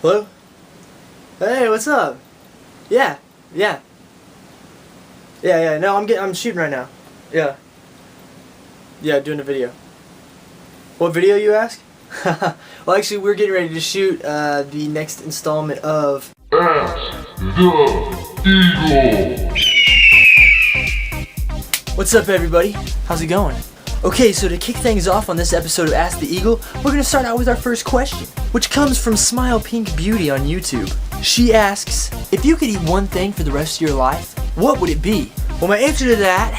Hello? Hey, what's up? Yeah. No, I'm shooting right now. Yeah, doing a video. What video, you ask? Well, actually, we're getting ready to shoot the next installment of Ask the Eagle. What's up, everybody? How's it going? Okay, so to kick things off on this episode of Ask the Eagle, we're going to start out with our first question, which comes from Smile Pink Beauty on YouTube. She asks, if you could eat one thing for the rest of your life, what would it be? Well, my answer to that,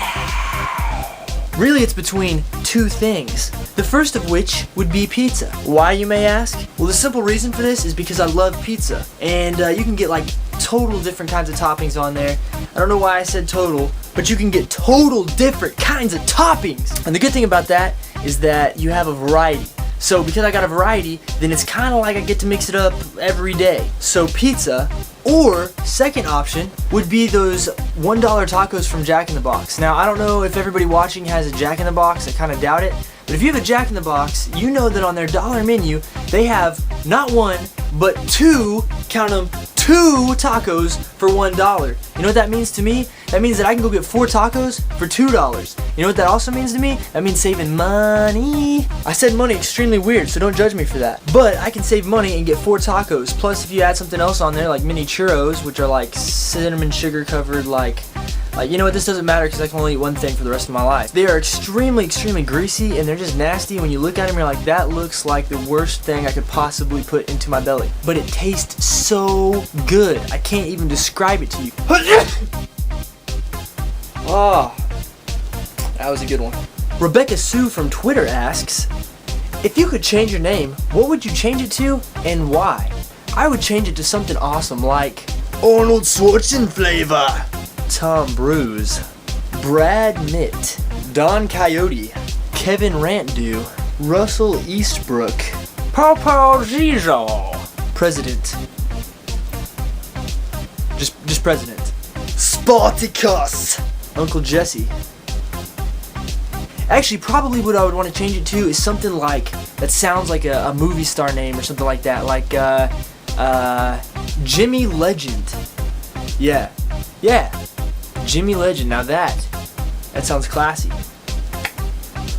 really it's between two things. The first of which would be pizza. Why, you may ask? Well, the simple reason for this is because I love pizza, and you can get like total different kinds of toppings on there. I don't know why I said total, but you can get total different kinds of toppings. And the good thing about that is that you have a variety. So because I got a variety, then it's kind of like I get to mix it up every day. So pizza, or second option would be those $1 tacos from Jack in the Box. Now, I don't know if everybody watching has a Jack in the Box, I kind of doubt it. But if you have a Jack in the Box, you know that on their dollar menu, they have not one, but two, count them, two tacos for $1. You know what that means to me? That means that I can go get 4 tacos for $2. You know what that also means to me? That means saving money. I said money extremely weird, so don't judge me for that. But I can save money and get 4 tacos. Plus, if you add something else on there, like mini churros, which are like cinnamon sugar covered, like you know what, this doesn't matter because I can only eat one thing for the rest of my life. They are extremely greasy, and they're just nasty. When you look at them, you're like, that looks like the worst thing I could possibly put into my belly. But it tastes so good. I can't even describe it to you. Oh, that was a good one. Rebecca Sue from Twitter asks, if you could change your name, what would you change it to and why? I would change it to something awesome like Arnold Schwarzenegger, Tom Bruce, Brad Mitt, Don Coyote, Kevin Rantdew, Russell Eastbrook, Popo Zizo, President. Just President. Spartacus, Uncle Jesse. Actually, probably what I would want to change it to is something like, that sounds like a movie star name or something like that, like Jimmy Legend. Yeah, Jimmy Legend. Now that sounds classy.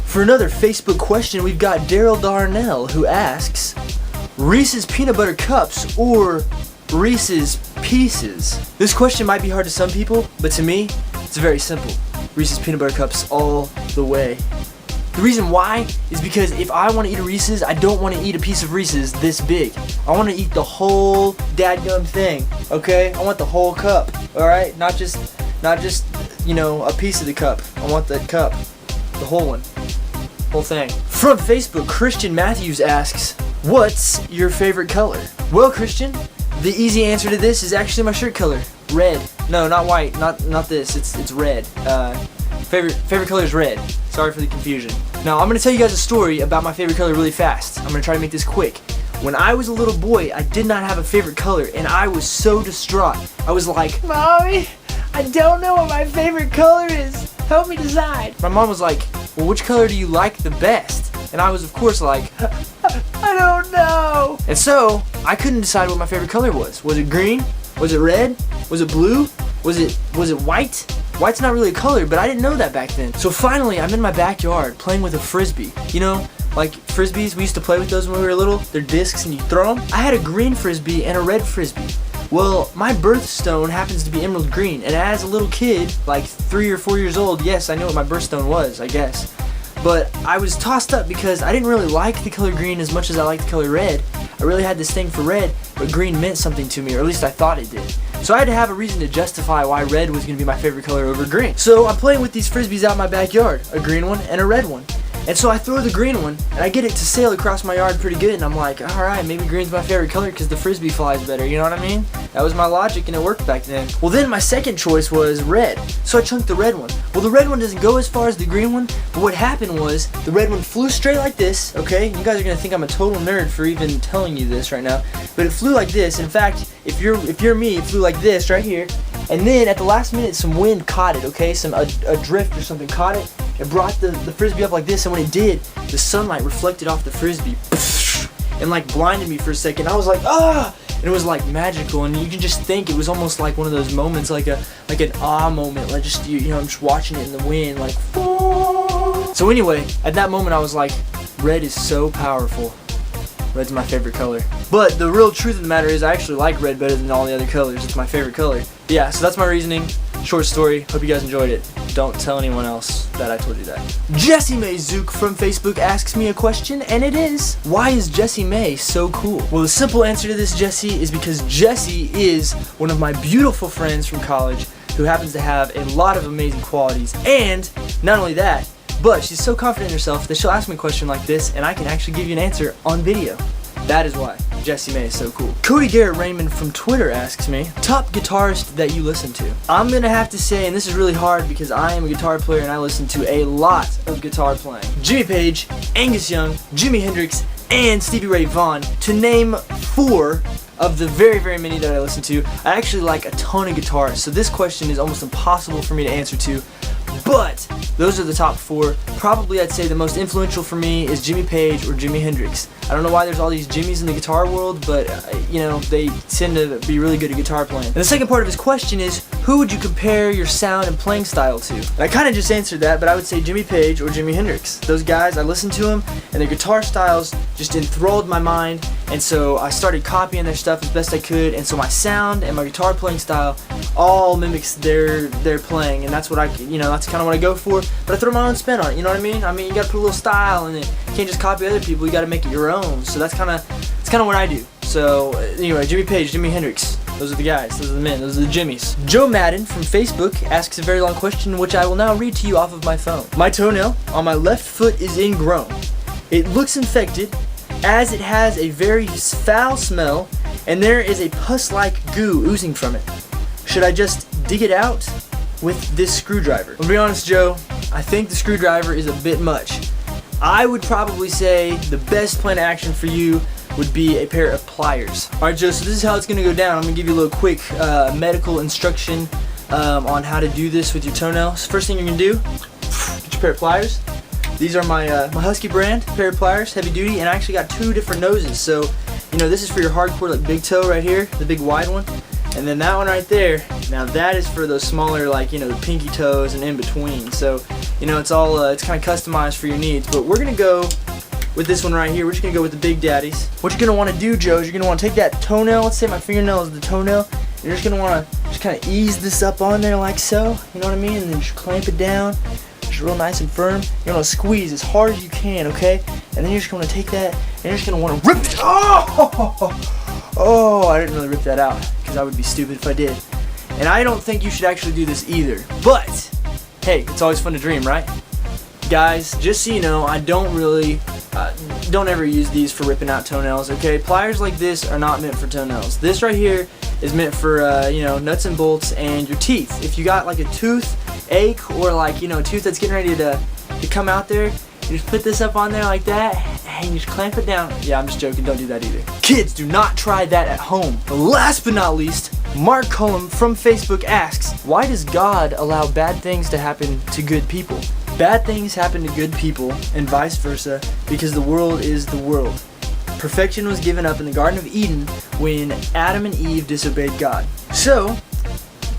For another Facebook question, we've got Daryl Darnell, who asks, Reese's Peanut Butter Cups or Reese's Pieces? This question might be hard to some people, but to me, it's very simple. Reese's Peanut Butter Cups all the way. The reason why is because if I want to eat a Reese's, I don't want to eat a piece of Reese's this big. I want to eat the whole dadgum thing, okay? I want the whole cup, alright? Not just, you know, a piece of the cup. I want that cup, the whole one, whole thing. From Facebook, Christian Matthews asks, what's your favorite color? Well, Christian, the easy answer to this is actually my shirt color, red. No, not white, not this, it's red. Favorite color is red. Sorry for the confusion. Now, I'm going to tell you guys a story about my favorite color really fast. I'm going to try to make this quick. When I was a little boy, I did not have a favorite color, and I was so distraught. I was like, Mommy, I don't know what my favorite color is. Help me decide. My mom was like, well, which color do you like the best? And I was, of course, like, I don't know. And so, I couldn't decide what my favorite color was. Was it green? Was it red? Was it blue? Was it white? White's not really a color, but I didn't know that back then. So finally, I'm in my backyard playing with a frisbee. You know, like frisbees, we used to play with those when we were little. They're discs and you throw them. I had a green frisbee and a red frisbee. Well, my birthstone happens to be emerald green, and as a little kid, like 3 or 4 years old, yes, I knew what my birthstone was, I guess. But I was tossed up because I didn't really like the color green as much as I liked the color red. I really had this thing for red, but green meant something to me, or at least I thought it did. So I had to have a reason to justify why red was going to be my favorite color over green. So I'm playing with these frisbees out in my backyard, a green one and a red one. And so I throw the green one, and I get it to sail across my yard pretty good, and I'm like, alright, maybe green's my favorite color because the frisbee flies better, you know what I mean? That was my logic, and it worked back then. Well, then my second choice was red, so I chunked the red one. Well, the red one doesn't go as far as the green one, but what happened was, the red one flew straight like this, okay? You guys are going to think I'm a total nerd for even telling you this right now, but it flew like this. In fact, if you're me, it flew like this right here, and then at the last minute, some wind caught it, okay? A drift or something caught it. It brought the frisbee up like this, and when it did, the sunlight reflected off the frisbee and like blinded me for a second. I was like, ah! and it was like magical, and you can just think it was almost like one of those moments, like an awe moment, like just you know, I'm just watching it in the wind, like. So anyway, at that moment I was like, red is so powerful. Red's my favorite color. But the real truth of the matter is I actually like red better than all the other colors. It's my favorite color. Yeah, so that's my reasoning. Short story. Hope you guys enjoyed it. Don't tell anyone else that I told you that. Jessie Mae Zook from Facebook asks me a question, and it is, why is Jessie Mae so cool? Well, the simple answer to this, Jessie, is because Jessie is one of my beautiful friends from college who happens to have a lot of amazing qualities. And not only that, but she's so confident in herself that she'll ask me a question like this, and I can actually give you an answer on video. That is why Jessie Mae is so cool. EagleGarrett Raymond from Twitter asks me, top guitarist that you listen to? I'm gonna have to say, and this is really hard because I am a guitar player and I listen to a lot of guitar playing. Jimmy Page, Angus Young, Jimi Hendrix, and Stevie Ray Vaughan, to name 4 of the very, very many that I listen to. I actually like a ton of guitarists, so this question is almost impossible for me to answer to. But those are the top 4. Probably I'd say the most influential for me is Jimmy Page or Jimi Hendrix. I don't know why there's all these Jimmys in the guitar world, but you know, they tend to be really good at guitar playing. And the second part of his question is, who would you compare your sound and playing style to? And I kind of just answered that, but I would say Jimmy Page or Jimi Hendrix. Those guys, I listened to them, and their guitar styles just enthralled my mind, and so I started copying their stuff as best I could, and so my sound and my guitar playing style all mimics their playing, and that's what that's kind of what I go for, but I throw my own spin on it, you know what I mean? I mean, you gotta put a little style in it. You can't just copy other people, you gotta make it your own, so that's kind of what I do. So anyway, Jimmy Page, Jimi Hendrix, those are the guys, those are the men, those are the Jimmys. Joe Madden from Facebook asks a very long question, which I will now read to you off of my phone. My toenail on my left foot is ingrown. It looks infected, as it has a very foul smell, and there is a pus-like goo oozing from it. Should I just dig it out with this screwdriver? I'll be honest, Joe, I think the screwdriver is a bit much. I would probably say the best plan of action for you would be a pair of pliers. Alright, Joe, so this is how it's going to go down. I'm going to give you a little quick medical instruction on how to do this with your toenails. First thing you're going to do, get your pair of pliers. These are my Husky brand pair of pliers, heavy duty, and I actually got 2 different noses. So, you know, this is for your hardcore, like big toe right here, the big wide one. And then that one right there, now that is for those smaller, like, you know, the pinky toes and in between. So, you know, it's all, it's kind of customized for your needs. But we're going to go with this one right here. We're just going to go with the big daddies. What you're going to want to do, Joe, is you're going to want to take that toenail, let's say my fingernail is the toenail, and you're just going to want to just kind of ease this up on there like so, you know what I mean? And then just clamp it down, just real nice and firm. You're going to squeeze as hard as you can, okay? And then you're just going to take that, and you're just going to want to rip it. Oh, I didn't really rip that out, because I would be stupid if I did. And I don't think you should actually do this either. But, hey, it's always fun to dream, right? Guys, just so you know, I don't really, don't ever use these for ripping out toenails, okay? Pliers like this are not meant for toenails. This right here is meant for, you know, nuts and bolts and your teeth. If you got like a toothache or like, you know, a tooth that's getting ready to come out there, you just put this up on there like that, and you just clamp it down. Yeah, I'm just joking, don't do that either. Kids, do not try that at home. But last but not least, Mark Cullum from Facebook asks, why does God allow bad things to happen to good people? Bad things happen to good people, and vice versa, because the world is the world. Perfection was given up in the Garden of Eden when Adam and Eve disobeyed God. So,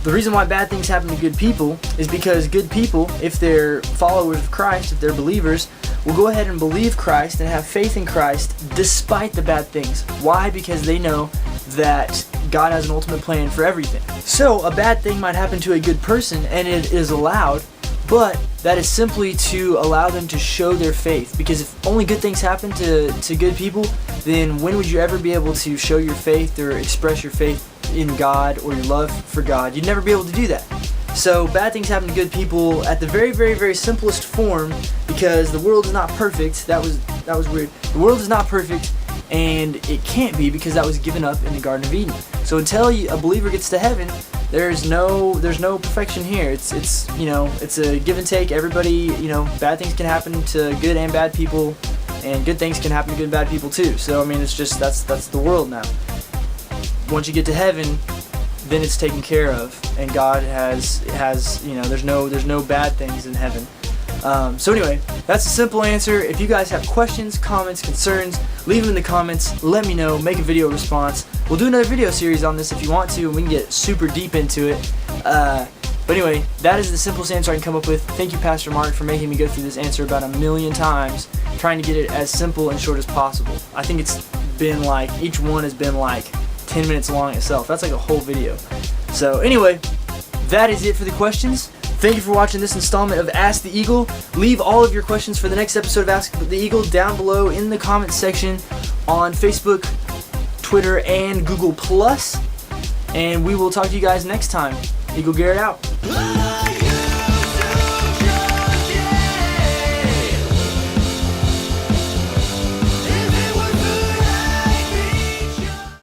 the reason why bad things happen to good people is because good people, if they're followers of Christ, if they're believers, will go ahead and believe Christ and have faith in Christ despite the bad things. Why? Because they know that God has an ultimate plan for everything. So, a bad thing might happen to a good person, and it is allowed, but that is simply to allow them to show their faith. Because if only good things happen to good people, then when would you ever be able to show your faith or express your faith in God or your love for God? You'd never be able to do that. So bad things happen to good people at the very, very, very simplest form, because the world is not perfect. That was weird. The world is not perfect, and it can't be, because that was given up in the Garden of Eden. So until a believer gets to heaven, there's no perfection here. It's you know, it's a give and take. Everybody, you know, bad things can happen to good and bad people, and good things can happen to good and bad people too. So I mean, it's just that's the world now. Once you get to heaven, then it's taken care of, and God has you know, there's no bad things in heaven. So anyway, that's a simple answer. If you guys have questions, comments, concerns, leave them in the comments. Let me know. Make a video response. We'll do another video series on this if you want to, and we can get super deep into it. But anyway, that is the simplest answer I can come up with. Thank you, Pastor Mark, for making me go through this answer about 1,000,000 times, trying to get it as simple and short as possible. I think it's been like, each one has been like 10 minutes long itself. That's like a whole video. So anyway, that is it for the questions. Thank you for watching this installment of Ask the Eagle. Leave all of your questions for the next episode of Ask the Eagle down below in the comments section on Facebook, Twitter, and Google+. And we will talk to you guys next time. EagleGarrett out.